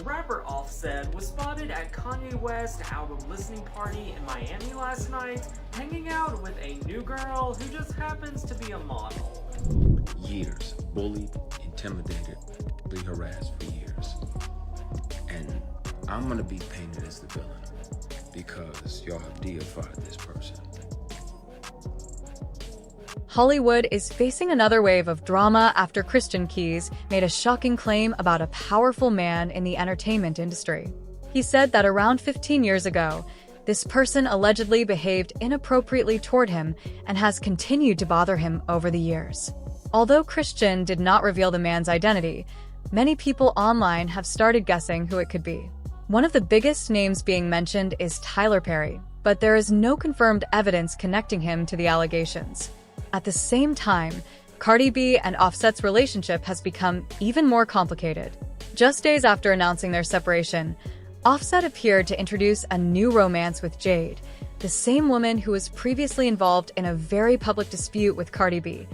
rapper Offset was spotted at Kanye West's album listening party in Miami last night, hanging out with a new girl who just happens to be a model. Years, bullied, intimidated, harassed for years. And I'm gonna be painted as the villain because y'all have deified this person. Hollywood is facing another wave of drama after Christian Keys made a shocking claim about a powerful man in the entertainment industry. He said that around 15 years ago, this person allegedly behaved inappropriately toward him and has continued to bother him over the years. Although Christian did not reveal the man's identity, many people online have started guessing who it could be. One of the biggest names being mentioned is Tyler Perry, but there is no confirmed evidence connecting him to the allegations. At the same time, Cardi B and Offset's relationship has become even more complicated. Just days after announcing their separation, Offset appeared to introduce a new romance with Jade, the same woman who was previously involved in a very public dispute with Cardi B.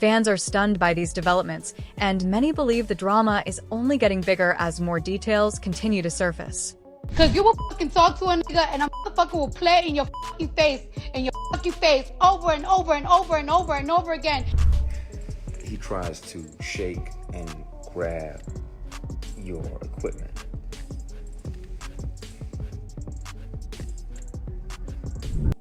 Fans are stunned by these developments, and many believe the drama is only getting bigger as more details continue to surface. Cause you will fucking talk to a nigga and a motherfucker will play in your fucking face, over and over and over and over and over again. He tries to shake and grab your equipment.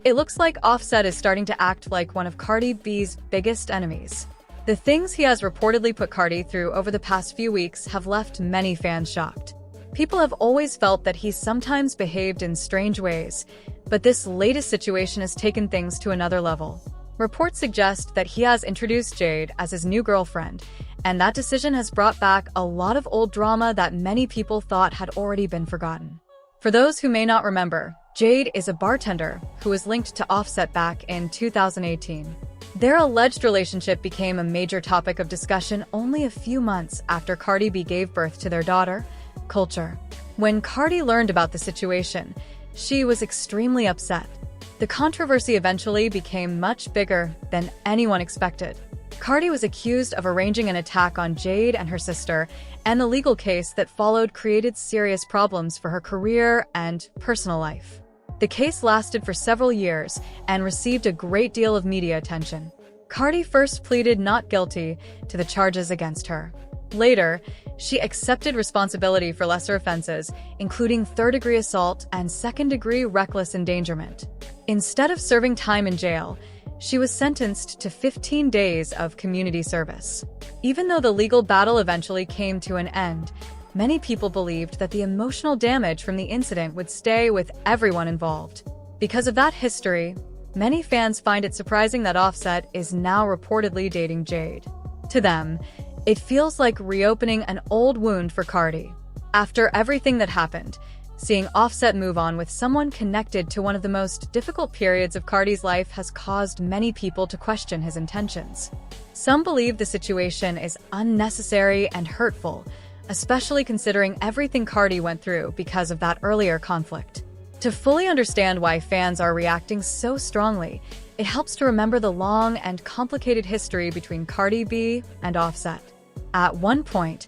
It looks like Offset is starting to act like one of Cardi B's biggest enemies. The things he has reportedly put Cardi through over the past few weeks have left many fans shocked. People have always felt that he sometimes behaved in strange ways, but this latest situation has taken things to another level. Reports suggest that he has introduced Jade as his new girlfriend, and that decision has brought back a lot of old drama that many people thought had already been forgotten. For those who may not remember, Jade is a bartender who was linked to Offset back in 2018. Their alleged relationship became a major topic of discussion only a few months after Cardi B gave birth to their daughter, Culture. When Cardi learned about the situation, she was extremely upset. The controversy eventually became much bigger than anyone expected. Cardi was accused of arranging an attack on Jade and her sister, and the legal case that followed created serious problems for her career and personal life. The case lasted for several years and received a great deal of media attention. Cardi first pleaded not guilty to the charges against her. Later, she accepted responsibility for lesser offenses, including third-degree assault and second-degree reckless endangerment. Instead of serving time in jail, she was sentenced to 15 days of community service. Even though the legal battle eventually came to an end, many people believed that the emotional damage from the incident would stay with everyone involved. Because of that history, many fans find it surprising that Offset is now reportedly dating Jade. To them, it feels like reopening an old wound for Cardi. After everything that happened, seeing Offset move on with someone connected to one of the most difficult periods of Cardi's life has caused many people to question his intentions. Some believe the situation is unnecessary and hurtful, especially considering everything Cardi went through because of that earlier conflict. To fully understand why fans are reacting so strongly, it helps to remember the long and complicated history between Cardi B and Offset. At one point,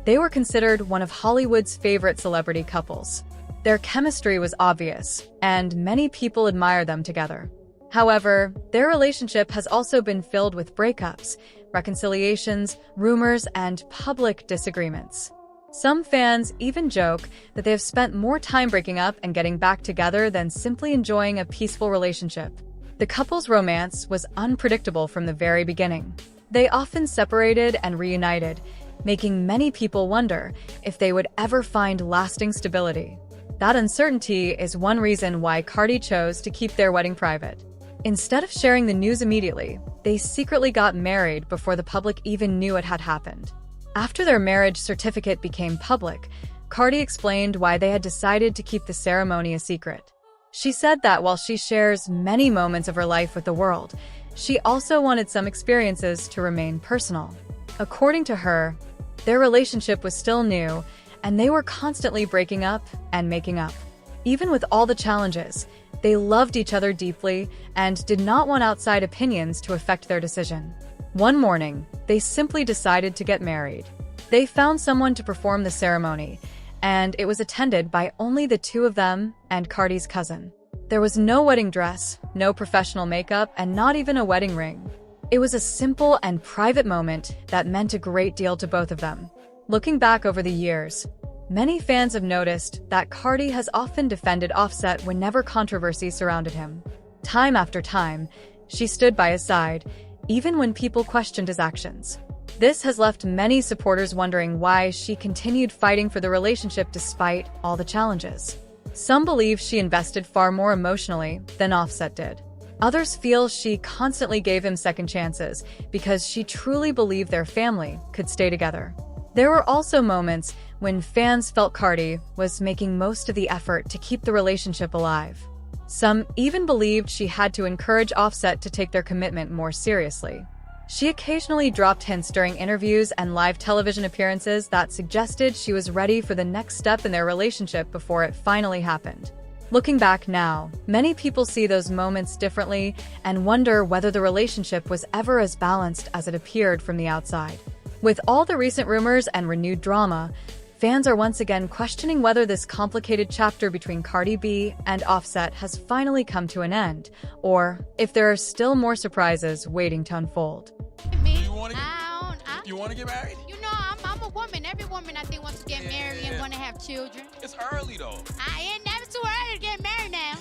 they were considered one of Hollywood's favorite celebrity couples. Their chemistry was obvious, and many people admire them together. However, their relationship has also been filled with breakups, reconciliations, rumors, and public disagreements. Some fans even joke that they have spent more time breaking up and getting back together than simply enjoying a peaceful relationship. The couple's romance was unpredictable from the very beginning. They often separated and reunited, making many people wonder if they would ever find lasting stability. That uncertainty is one reason why Cardi chose to keep their wedding private. Instead of sharing the news immediately, they secretly got married before the public even knew it had happened. After their marriage certificate became public, Cardi explained why they had decided to keep the ceremony a secret. She said that while she shares many moments of her life with the world, she also wanted some experiences to remain personal. According to her, their relationship was still new, and they were constantly breaking up and making up. Even with all the challenges, they loved each other deeply and did not want outside opinions to affect their decision. One morning, they simply decided to get married. They found someone to perform the ceremony, and it was attended by only the two of them and Cardi's cousin. There was no wedding dress, no professional makeup, and not even a wedding ring. It was a simple and private moment that meant a great deal to both of them. Looking back over the years, many fans have noticed that Cardi has often defended Offset whenever controversy surrounded him. Time after time, she stood by his side, even when people questioned his actions. This has left many supporters wondering why she continued fighting for the relationship despite all the challenges. Some believe she invested far more emotionally than Offset did. Others feel she constantly gave him second chances because she truly believed their family could stay together. There were also moments when fans felt Cardi was making most of the effort to keep the relationship alive. Some even believed she had to encourage Offset to take their commitment more seriously. She occasionally dropped hints during interviews and live television appearances that suggested she was ready for the next step in their relationship before it finally happened. Looking back now, many people see those moments differently and wonder whether the relationship was ever as balanced as it appeared from the outside. With all the recent rumors and renewed drama, fans are once again questioning whether this complicated chapter between Cardi B and Offset has finally come to an end, or if there are still more surprises waiting to unfold. You want to get married? You know, I'm a woman. Every woman I think wants to get married and want to have children. It's early though. I ain't never too early to get married now.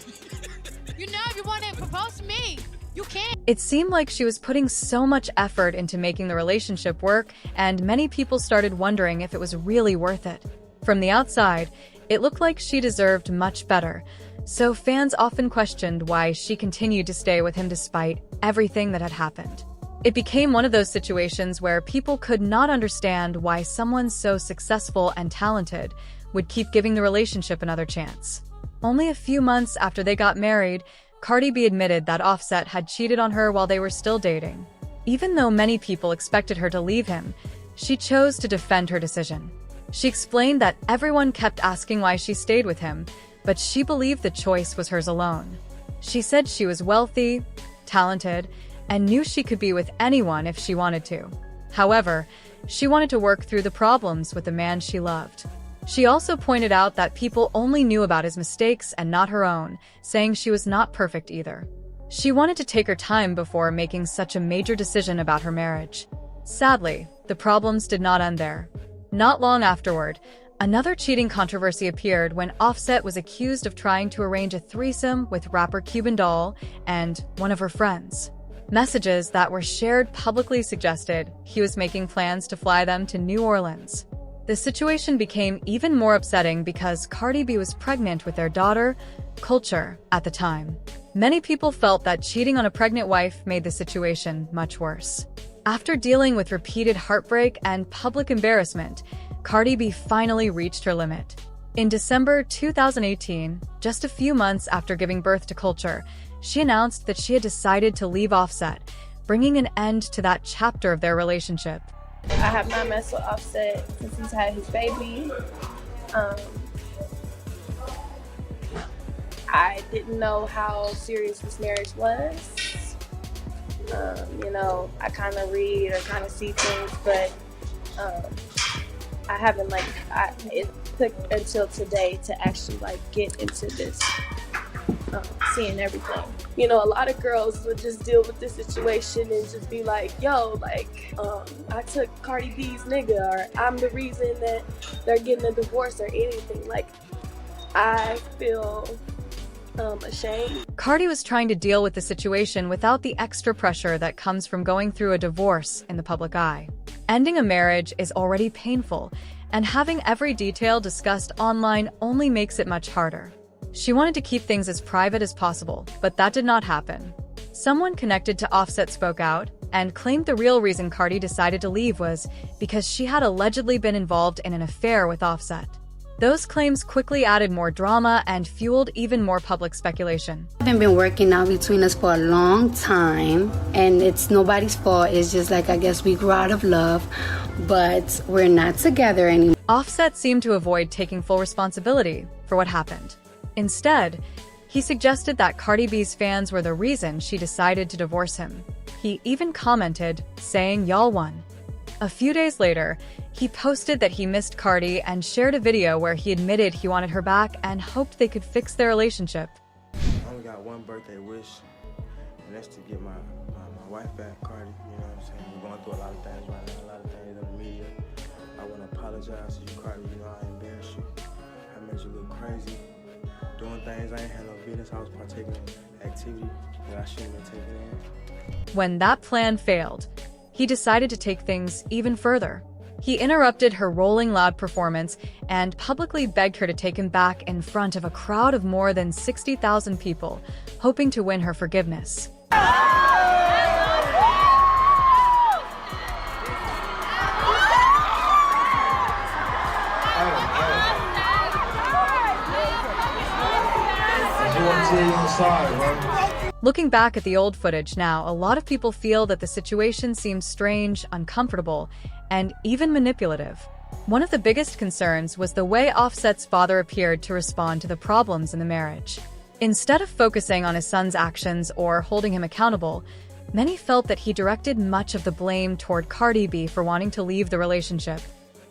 You know, if you want to propose to me, you can. It seemed like she was putting so much effort into making the relationship work, and many people started wondering if it was really worth it. From the outside, it looked like she deserved much better, so fans often questioned why she continued to stay with him despite everything that had happened. It became one of those situations where people could not understand why someone so successful and talented would keep giving the relationship another chance. Only a few months after they got married, Cardi B admitted that Offset had cheated on her while they were still dating. Even though many people expected her to leave him, she chose to defend her decision. She explained that everyone kept asking why she stayed with him, but she believed the choice was hers alone. She said she was wealthy, talented, and knew she could be with anyone if she wanted to. However, she wanted to work through the problems with the man she loved. She also pointed out that people only knew about his mistakes and not her own, saying she was not perfect either. She wanted to take her time before making such a major decision about her marriage. Sadly, the problems did not end there. Not long afterward, another cheating controversy appeared when Offset was accused of trying to arrange a threesome with rapper Cuban Doll and one of her friends. Messages that were shared publicly suggested he was making plans to fly them to New Orleans. The situation became even more upsetting because Cardi B was pregnant with their daughter, Culture, at the time. Many people felt that cheating on a pregnant wife made the situation much worse. After dealing with repeated heartbreak and public embarrassment, Cardi B finally reached her limit. In December 2018, just a few months after giving birth to Culture, she announced that she had decided to leave Offset, bringing an end to that chapter of their relationship. I have not messed with Offset since he's had his baby. I didn't know how serious this marriage was. You know, I kind of read or kind of see things, but I haven't it took until today to actually get into this, seeing everything. You know, a lot of girls would just deal with this situation and just be like, yo, I took Cardi B's nigga, or I'm the reason that they're getting a divorce or anything. I feel ashamed. Cardi was trying to deal with the situation without the extra pressure that comes from going through a divorce in the public eye. Ending a marriage is already painful, and having every detail discussed online only makes it much harder. She wanted to keep things as private as possible, but that did not happen. Someone connected to Offset spoke out and claimed the real reason Cardi decided to leave was because she had allegedly been involved in an affair with Offset. Those claims quickly added more drama and fueled even more public speculation. We've been working out between us for a long time, and it's nobody's fault. It's just I guess we grew out of love, but we're not together anymore. Offset seemed to avoid taking full responsibility for what happened. Instead, he suggested that Cardi B's fans were the reason she decided to divorce him. He even commented, saying, "Y'all won." A few days later, he posted that he missed Cardi and shared a video where he admitted he wanted her back and hoped they could fix their relationship. I only got one birthday wish, and that's to get my wife back, Cardi. You know what I'm saying? We're going through a lot of things right now, a lot of things in the media. I want to apologize to you, Cardi. You know, I embarrassed you. I made you look crazy, doing things I ain't had no business. I was partaking in activity that I shouldn't have been taking in. When that plan failed, he decided to take things even further. He interrupted her Rolling Loud performance and publicly begged her to take him back in front of a crowd of more than 60,000 people, hoping to win her forgiveness. Looking back at the old footage now, a lot of people feel that the situation seems strange, uncomfortable, and even manipulative. One of the biggest concerns was the way Offset's father appeared to respond to the problems in the marriage. Instead of focusing on his son's actions or holding him accountable, many felt that he directed much of the blame toward Cardi B for wanting to leave the relationship.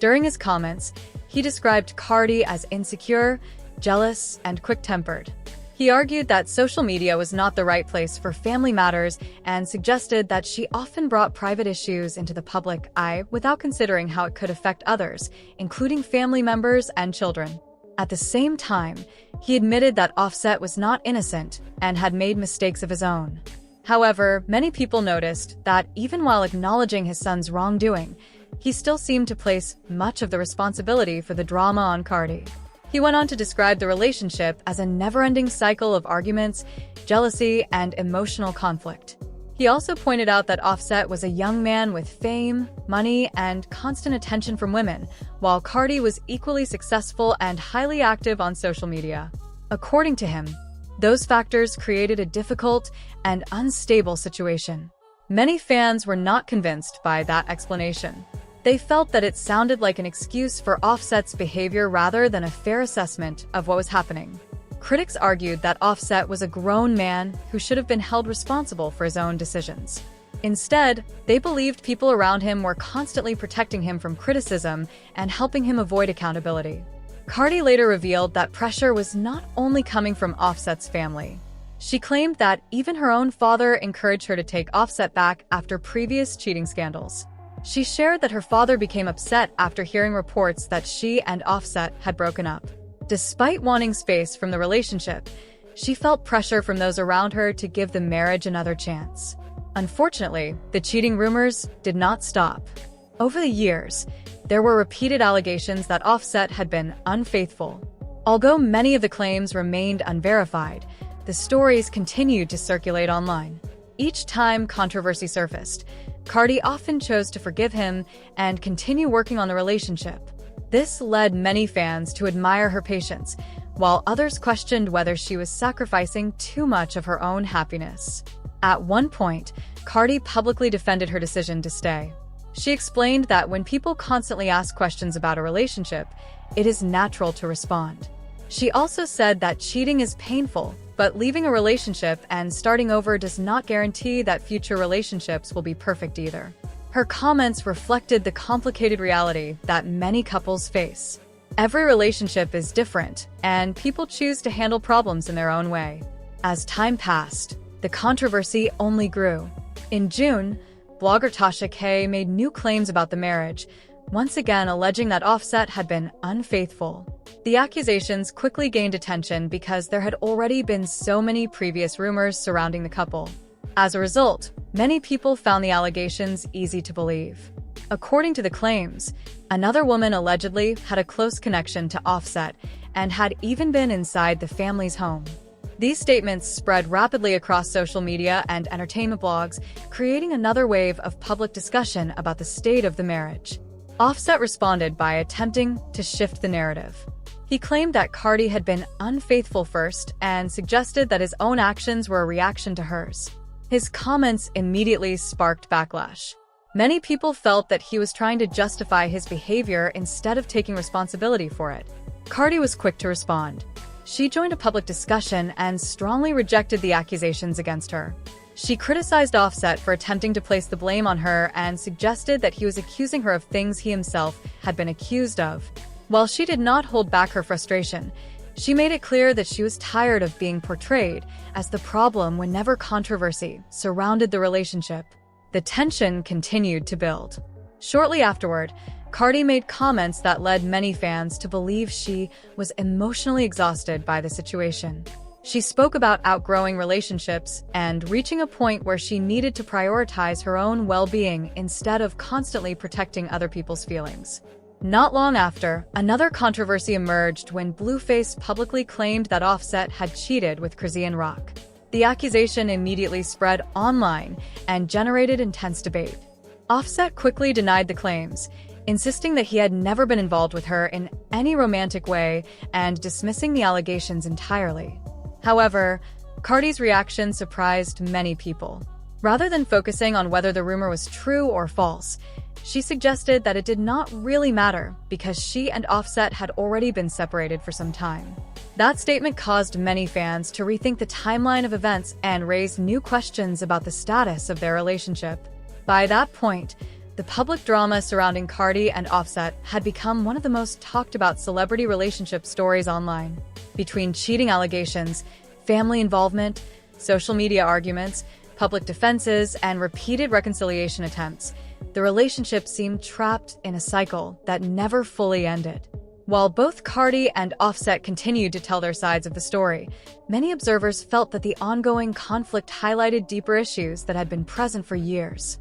During his comments, he described Cardi as insecure, jealous, and quick-tempered. He argued that social media was not the right place for family matters and suggested that she often brought private issues into the public eye without considering how it could affect others, including family members and children. At the same time, he admitted that Offset was not innocent and had made mistakes of his own. However, many people noticed that even while acknowledging his son's wrongdoing, he still seemed to place much of the responsibility for the drama on Cardi. He went on to describe the relationship as a never-ending cycle of arguments, jealousy, and emotional conflict. He also pointed out that Offset was a young man with fame, money, and constant attention from women, while Cardi was equally successful and highly active on social media. According to him, those factors created a difficult and unstable situation. Many fans were not convinced by that explanation. They felt that it sounded like an excuse for Offset's behavior rather than a fair assessment of what was happening. Critics argued that Offset was a grown man who should have been held responsible for his own decisions. Instead, they believed people around him were constantly protecting him from criticism and helping him avoid accountability. Cardi later revealed that pressure was not only coming from Offset's family. She claimed that even her own father encouraged her to take Offset back after previous cheating scandals. She shared that her father became upset after hearing reports that she and Offset had broken up. Despite wanting space from the relationship, she felt pressure from those around her to give the marriage another chance. Unfortunately, the cheating rumors did not stop. Over the years, there were repeated allegations that Offset had been unfaithful. Although many of the claims remained unverified, the stories continued to circulate online. Each time controversy surfaced, Cardi often chose to forgive him and continue working on the relationship. This led many fans to admire her patience, while others questioned whether she was sacrificing too much of her own happiness. At one point, Cardi publicly defended her decision to stay. She explained that when people constantly ask questions about a relationship, it is natural to respond. She also said that cheating is painful, but leaving a relationship and starting over does not guarantee that future relationships will be perfect either. Her comments reflected the complicated reality that many couples face. Every relationship is different, and people choose to handle problems in their own way. As time passed, the controversy only grew. In June, blogger Tasha K made new claims about the marriage, once again alleging that Offset had been unfaithful. The accusations quickly gained attention because there had already been so many previous rumors surrounding the couple. As a result, many people found the allegations easy to believe. According to the claims, another woman allegedly had a close connection to Offset and had even been inside the family's home. These statements spread rapidly across social media and entertainment blogs, creating another wave of public discussion about the state of the marriage. Offset responded by attempting to shift the narrative. He claimed that Cardi had been unfaithful first and suggested that his own actions were a reaction to hers. His comments immediately sparked backlash. Many people felt that he was trying to justify his behavior instead of taking responsibility for it. Cardi was quick to respond. She joined a public discussion and strongly rejected the accusations against her. She criticized Offset for attempting to place the blame on her and suggested that he was accusing her of things he himself had been accused of. While she did not hold back her frustration, she made it clear that she was tired of being portrayed as the problem whenever controversy surrounded the relationship. The tension continued to build. Shortly afterward, Cardi made comments that led many fans to believe she was emotionally exhausted by the situation. She spoke about outgrowing relationships and reaching a point where she needed to prioritize her own well-being instead of constantly protecting other people's feelings. Not long after, another controversy emerged when Blueface publicly claimed that Offset had cheated with Chrisean Rock. The accusation immediately spread online and generated intense debate. Offset quickly denied the claims, insisting that he had never been involved with her in any romantic way and dismissing the allegations entirely. However, Cardi's reaction surprised many people. Rather than focusing on whether the rumor was true or false, she suggested that it did not really matter because she and Offset had already been separated for some time. That statement caused many fans to rethink the timeline of events and raise new questions about the status of their relationship. By that point, the public drama surrounding Cardi and Offset had become one of the most talked about celebrity relationship stories online. Between cheating allegations, family involvement, social media arguments, public defenses, and repeated reconciliation attempts, the relationship seemed trapped in a cycle that never fully ended. While both Cardi and Offset continued to tell their sides of the story, many observers felt that the ongoing conflict highlighted deeper issues that had been present for years.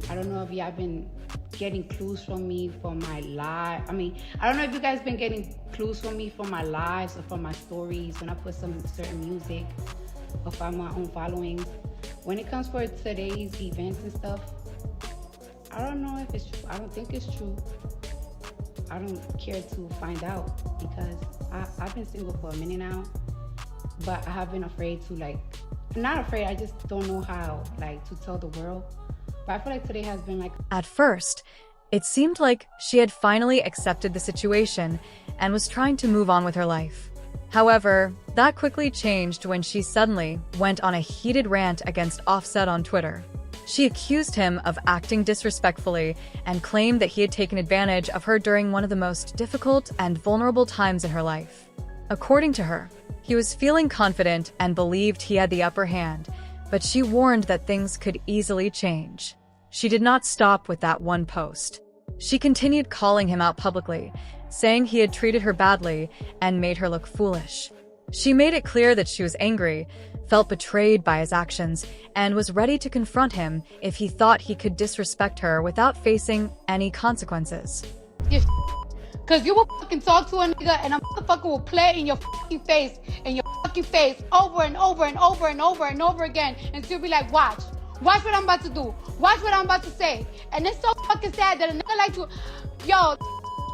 I don't know if y'all been getting clues from me for my live. I don't know if you guys been getting clues from me for my lives or from my stories when I put some certain music or find my own followings. When it comes for today's events and stuff, I don't know if it's true. I don't think it's true. I don't care to find out because I've been single for a minute now, but I have been afraid to not afraid, I just don't know how to tell the world. But I feel like today has been At first, it seemed like she had finally accepted the situation and was trying to move on with her life. However, that quickly changed when she suddenly went on a heated rant against Offset on Twitter. She accused him of acting disrespectfully and claimed that he had taken advantage of her during one of the most difficult and vulnerable times in her life. According to her, he was feeling confident and believed he had the upper hand, but she warned that things could easily change. She did not stop with that one post. She continued calling him out publicly, saying he had treated her badly and made her look foolish. She made it clear that she was angry, felt betrayed by his actions, and was ready to confront him if he thought he could disrespect her without facing any consequences. Cause you will fucking talk to a nigga and a motherfucker will play in your fucking face over and over and over and over and over again and still be like, watch what I'm about to do, watch what I'm about to say. And it's so fucking sad that a nigga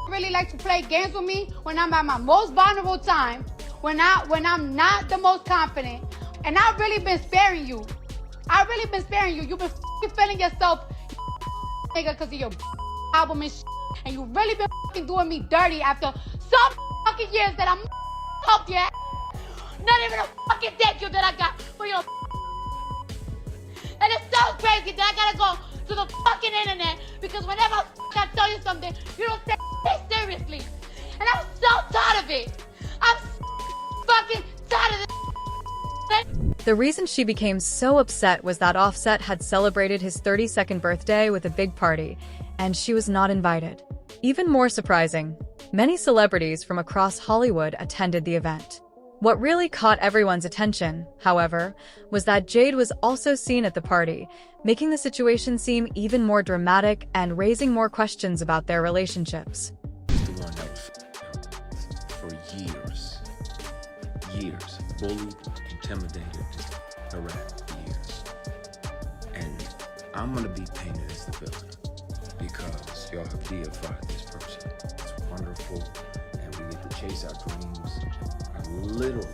really like to play games with me when I'm at my most vulnerable time, when I'm not the most confident. And I've really been sparing you. You've been fucking feeling yourself, nigga, because of your album and shit. And you really been fucking doing me dirty after some fucking years that I'm helped you. Not even a fucking thank you that I got for your. And it's so crazy that I gotta go to the fucking internet because whenever I tell you something, you don't take it seriously. And I'm so tired of it. I'm fucking tired of this. The reason she became so upset was that Offset had celebrated his 32nd birthday with a big party, and she was not invited. Even more surprising, many celebrities from across Hollywood attended the event. What really caught everyone's attention, however, was that Jade was also seen at the party, making the situation seem even more dramatic and raising more questions about their relationships. The one that was for years, bullied, intimidated, harassed for years. And I'm gonna be painted as the villain because y'all have deified this person. It's wonderful, and we get to chase our dreams, literally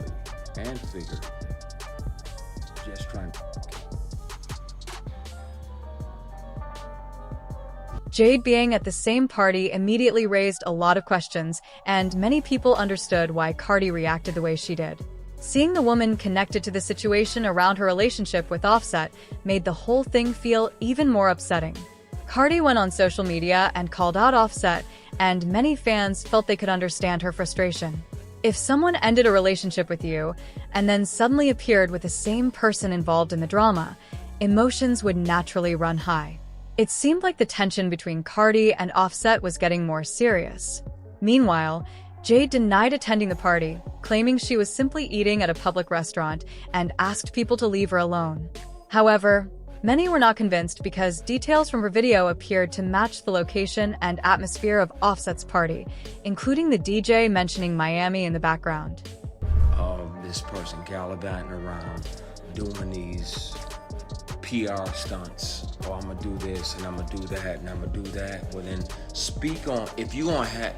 and figuratively. Just trying to. Jade being at the same party immediately raised a lot of questions, and many people understood why Cardi reacted the way she did. Seeing the woman connected to the situation around her relationship with Offset made the whole thing feel even more upsetting. Cardi went on social media and called out Offset, and many fans felt they could understand her frustration. If someone ended a relationship with you and then suddenly appeared with the same person involved in the drama, emotions would naturally run high. It seemed like the tension between Cardi and Offset was getting more serious. Meanwhile, Jade denied attending the party, claiming she was simply eating at a public restaurant and asked people to leave her alone. However, many were not convinced because details from her video appeared to match the location and atmosphere of Offset's party, including the DJ mentioning Miami in the background. This person gallivanting around, doing these PR stunts. Oh, I'm gonna do this, and I'm gonna do that, and I'm gonna do that. Well, then speak on, if you gonna have,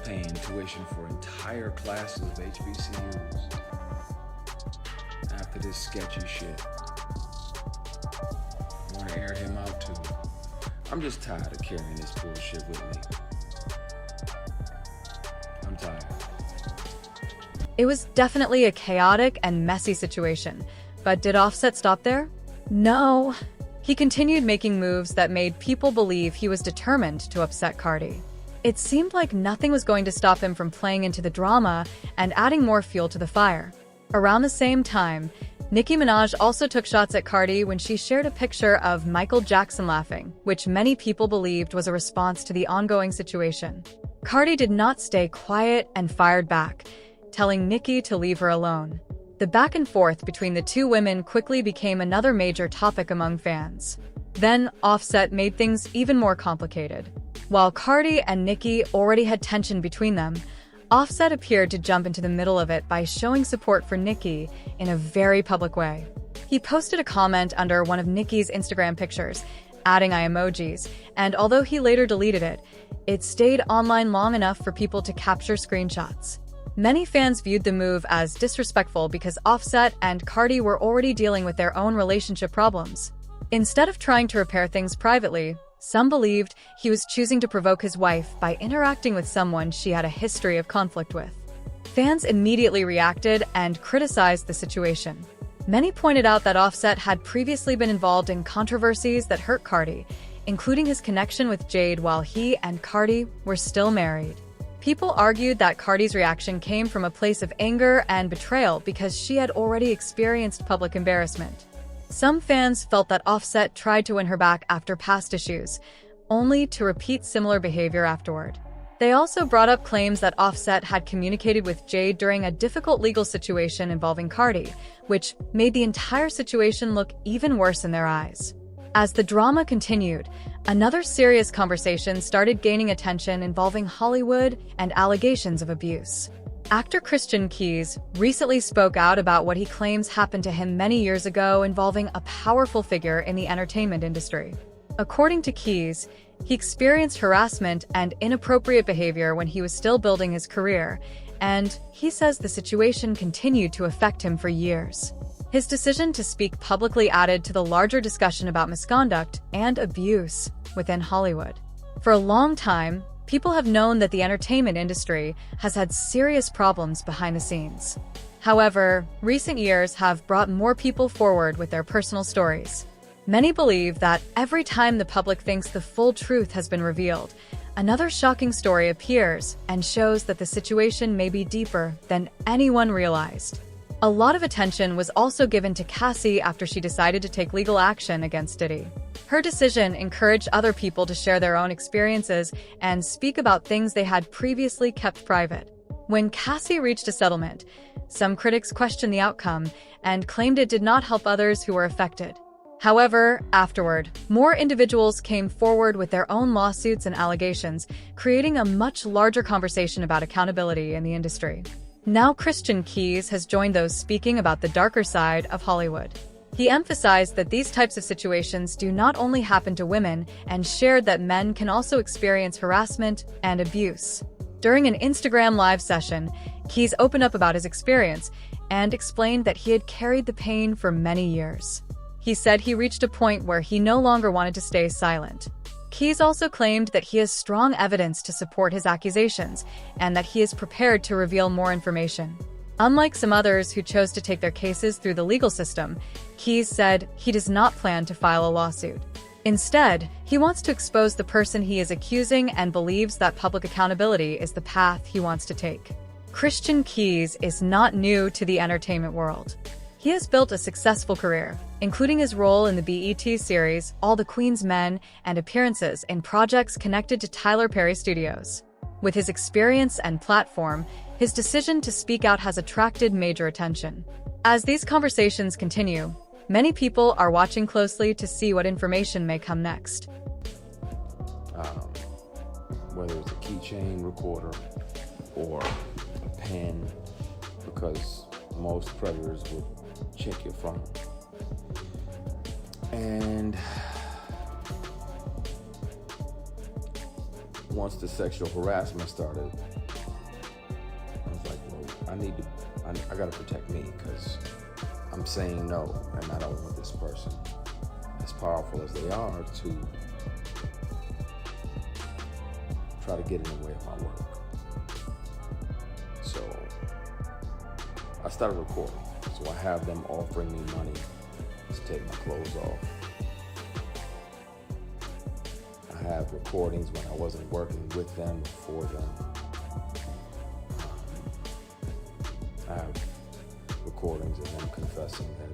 paying tuition for entire classes of HBCUs after this sketchy shit. I wanna air him out too. I'm just tired of carrying this bullshit with me. I'm tired. It was definitely a chaotic and messy situation, but did Offset stop there? No. He continued making moves that made people believe he was determined to upset Cardi. It seemed like nothing was going to stop him from playing into the drama and adding more fuel to the fire. Around the same time, Nicki Minaj also took shots at Cardi when she shared a picture of Michael Jackson laughing, which many people believed was a response to the ongoing situation. Cardi did not stay quiet and fired back, telling Nicki to leave her alone. The back and forth between the two women quickly became another major topic among fans. Then, Offset made things even more complicated. While Cardi and Nicki already had tension between them, Offset appeared to jump into the middle of it by showing support for Nicki in a very public way. He posted a comment under one of Nicki's Instagram pictures, adding eye emojis, and although he later deleted it, it stayed online long enough for people to capture screenshots. Many fans viewed the move as disrespectful because Offset and Cardi were already dealing with their own relationship problems. Instead of trying to repair things privately, some believed he was choosing to provoke his wife by interacting with someone she had a history of conflict with. Fans immediately reacted and criticized the situation. Many pointed out that Offset had previously been involved in controversies that hurt Cardi, including his connection with Jade while he and Cardi were still married. People argued that Cardi's reaction came from a place of anger and betrayal because she had already experienced public embarrassment. Some fans felt that Offset tried to win her back after past issues, only to repeat similar behavior afterward. They also brought up claims that Offset had communicated with Jade during a difficult legal situation involving Cardi, which made the entire situation look even worse in their eyes. As the drama continued, another serious conversation started gaining attention involving Hollywood and allegations of abuse. Actor Christian Keys recently spoke out about what he claims happened to him many years ago involving a powerful figure in the entertainment industry. According to Keys, he experienced harassment and inappropriate behavior when he was still building his career, and he says the situation continued to affect him for years. His decision to speak publicly added to the larger discussion about misconduct and abuse within Hollywood. For a long time, people have known that the entertainment industry has had serious problems behind the scenes. However, recent years have brought more people forward with their personal stories. Many believe that every time the public thinks the full truth has been revealed, another shocking story appears and shows that the situation may be deeper than anyone realized. A lot of attention was also given to Cassie after she decided to take legal action against Diddy. Her decision encouraged other people to share their own experiences and speak about things they had previously kept private. When Cassie reached a settlement, some critics questioned the outcome and claimed it did not help others who were affected. However, afterward, more individuals came forward with their own lawsuits and allegations, creating a much larger conversation about accountability in the industry. Now Christian Keys has joined those speaking about the darker side of Hollywood. He emphasized that these types of situations do not only happen to women and shared that men can also experience harassment and abuse. During an Instagram live session, Keys opened up about his experience and explained that he had carried the pain for many years. He said he reached a point where he no longer wanted to stay silent. Keys also claimed that he has strong evidence to support his accusations and that he is prepared to reveal more information. Unlike some others who chose to take their cases through the legal system, Keys said he does not plan to file a lawsuit. Instead, he wants to expose the person he is accusing and believes that public accountability is the path he wants to take. Christian Keys is not new to the entertainment world. He has built a successful career, including his role in the BET series All the Queen's Men and appearances in projects connected to Tyler Perry Studios. With his experience and platform, his decision to speak out has attracted major attention. As these conversations continue, many people are watching closely to see what information may come next. Whether it's a keychain recorder or a pen, because most predators would check your phone. And once the sexual harassment started, I was like, well, I gotta protect me, because I'm saying no, and I don't want this person, as powerful as they are, to try to get in the way of my work. So I started recording. So I have them offering me money to take my clothes off. I have recordings when I wasn't working with them or for them. I have recordings of them confessing that,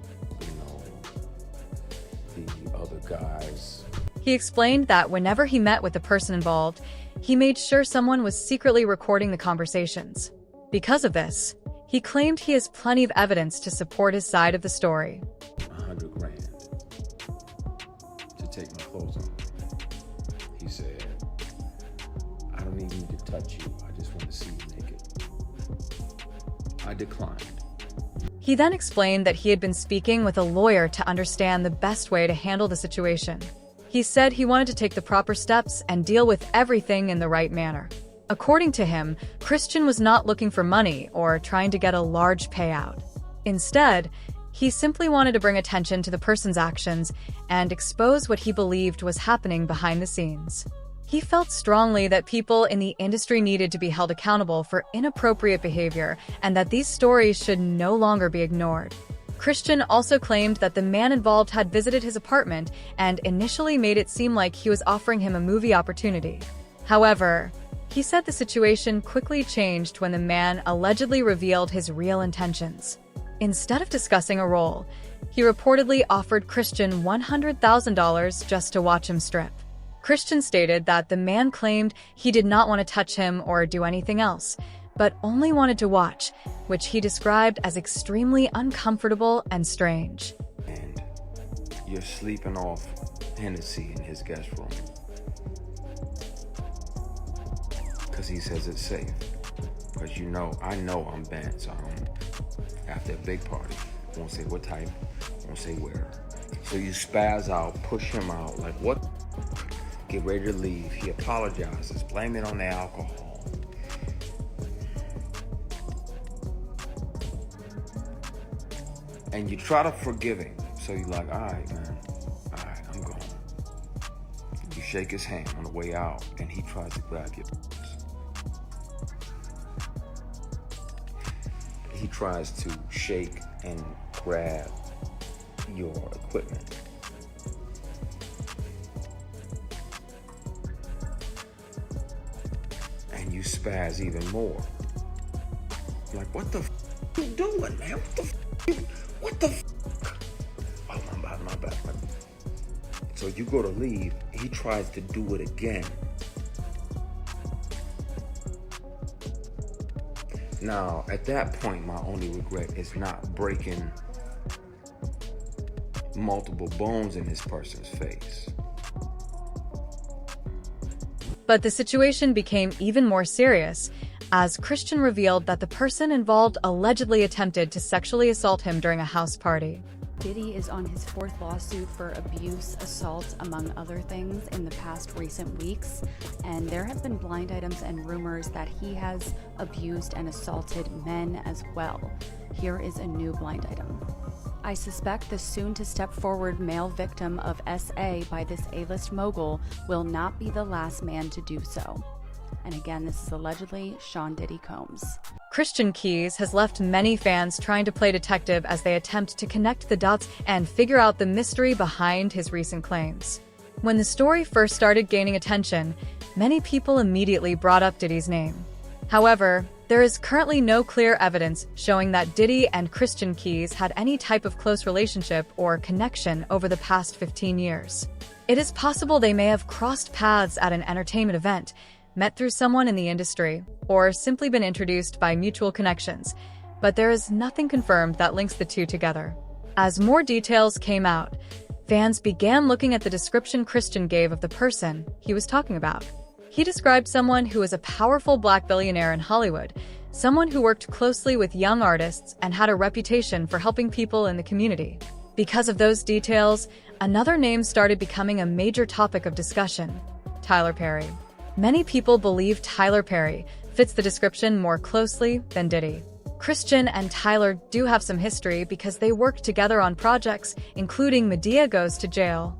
the other guys. He explained that whenever he met with the person involved, he made sure someone was secretly recording the conversations. Because of this, he claimed he has plenty of evidence to support his side of the story. $100,000 to take my clothes off. He said, I don't even need to touch you. I just want to see you naked. I declined. He then explained that he had been speaking with a lawyer to understand the best way to handle the situation. He said he wanted to take the proper steps and deal with everything in the right manner. According to him, Christian was not looking for money or trying to get a large payout. Instead, he simply wanted to bring attention to the person's actions and expose what he believed was happening behind the scenes. He felt strongly that people in the industry needed to be held accountable for inappropriate behavior and that these stories should no longer be ignored. Christian also claimed that the man involved had visited his apartment and initially made it seem like he was offering him a movie opportunity. However, he said the situation quickly changed when the man allegedly revealed his real intentions. Instead of discussing a role, he reportedly offered Christian $100,000 just to watch him strip. Christian stated that the man claimed he did not want to touch him or do anything else, but only wanted to watch, which he described as extremely uncomfortable and strange. And you're sleeping off Hennessy in his guest room. Because he says it's safe. Because I know I'm bent, so I'm after a big party. Won't say what type, won't say where. So you spaz out, push him out, like what? Get ready to leave. He apologizes, blame it on the alcohol. And you try to forgive him. So you're like, all right, man, all right, I'm going. You shake his hand on the way out, and he tries to grab your. He tries to shake and grab your equipment. And you spaz even more. Like, what the f you doing, man? What the f Oh, my bad. So you go to leave, he tries to do it again. Now, at that point, my only regret is not breaking multiple bones in this person's face. But the situation became even more serious as Christian revealed that the person involved allegedly attempted to sexually assault him during a house party. Diddy is on his fourth lawsuit for abuse, assault, among other things in the past recent weeks, and there have been blind items and rumors that he has abused and assaulted men as well. Here is a new blind item. I suspect the soon-to-step-forward male victim of SA by this A-list mogul will not be the last man to do so. And again, this is allegedly Sean Diddy Combs. Christian Keys has left many fans trying to play detective as they attempt to connect the dots and figure out the mystery behind his recent claims. When the story first started gaining attention, many people immediately brought up Diddy's name. However, there is currently no clear evidence showing that Diddy and Christian Keys had any type of close relationship or connection over the past 15 years. It is possible they may have crossed paths at an entertainment event, met through someone in the industry, or simply been introduced by mutual connections, but there is nothing confirmed that links the two together. As more details came out, fans began looking at the description Christian gave of the person he was talking about. He described someone who was a powerful black billionaire in Hollywood, someone who worked closely with young artists and had a reputation for helping people in the community. Because of those details, another name started becoming a major topic of discussion: Tyler Perry. Many people believe Tyler Perry fits the description more closely than Diddy. Christian and Tyler do have some history because they worked together on projects, including Madea Goes to Jail.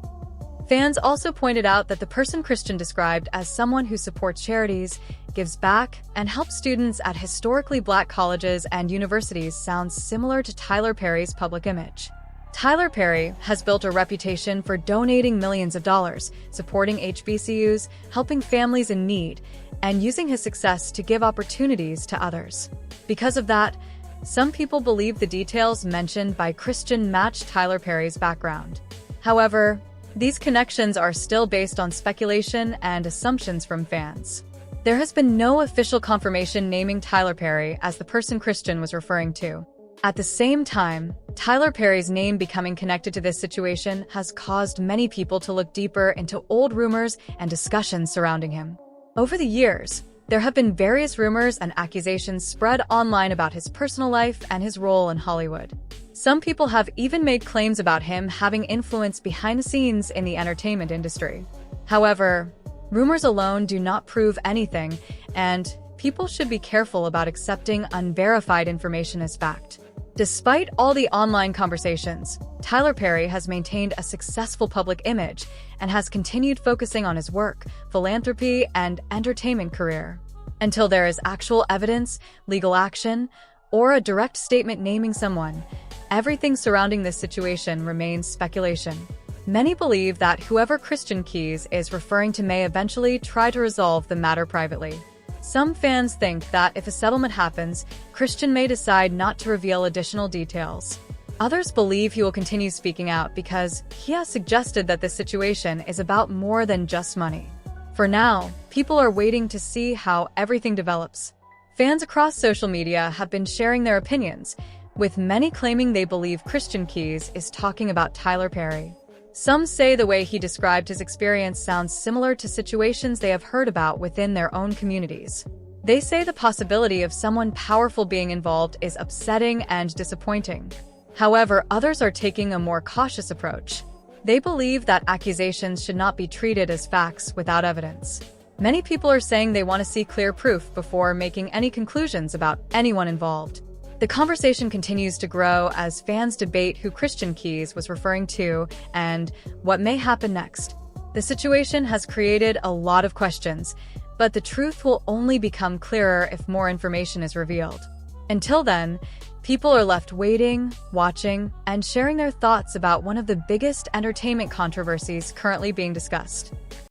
Fans also pointed out that the person Christian described as someone who supports charities, gives back, and helps students at historically black colleges and universities sounds similar to Tyler Perry's public image. Tyler Perry has built a reputation for donating millions of dollars, supporting HBCUs, helping families in need, and using his success to give opportunities to others. Because of that, some people believe the details mentioned by Christian match Tyler Perry's background. However, these connections are still based on speculation and assumptions from fans. There has been no official confirmation naming Tyler Perry as the person Christian was referring to. At the same time, Tyler Perry's name becoming connected to this situation has caused many people to look deeper into old rumors and discussions surrounding him. Over the years, there have been various rumors and accusations spread online about his personal life and his role in Hollywood. Some people have even made claims about him having influence behind the scenes in the entertainment industry. However, rumors alone do not prove anything, and people should be careful about accepting unverified information as fact. Despite all the online conversations, Tyler Perry has maintained a successful public image and has continued focusing on his work, philanthropy, and entertainment career. Until there is actual evidence, legal action, or a direct statement naming someone, everything surrounding this situation remains speculation. Many believe that whoever Christian Keys is referring to may eventually try to resolve the matter privately. Some fans think that if a settlement happens, Christian may decide not to reveal additional details. Others believe he will continue speaking out because he has suggested that this situation is about more than just money. For now, people are waiting to see how everything develops. Fans across social media have been sharing their opinions, with many claiming they believe Christian Keys is talking about Tyler Perry. Some say the way he described his experience sounds similar to situations they have heard about within their own communities. They say the possibility of someone powerful being involved is upsetting and disappointing. However, others are taking a more cautious approach. They believe that accusations should not be treated as facts without evidence. Many people are saying they want to see clear proof before making any conclusions about anyone involved. The conversation continues to grow as fans debate who Christian Keys was referring to and what may happen next. The situation has created a lot of questions, but the truth will only become clearer if more information is revealed. Until then, people are left waiting, watching, and sharing their thoughts about one of the biggest entertainment controversies currently being discussed.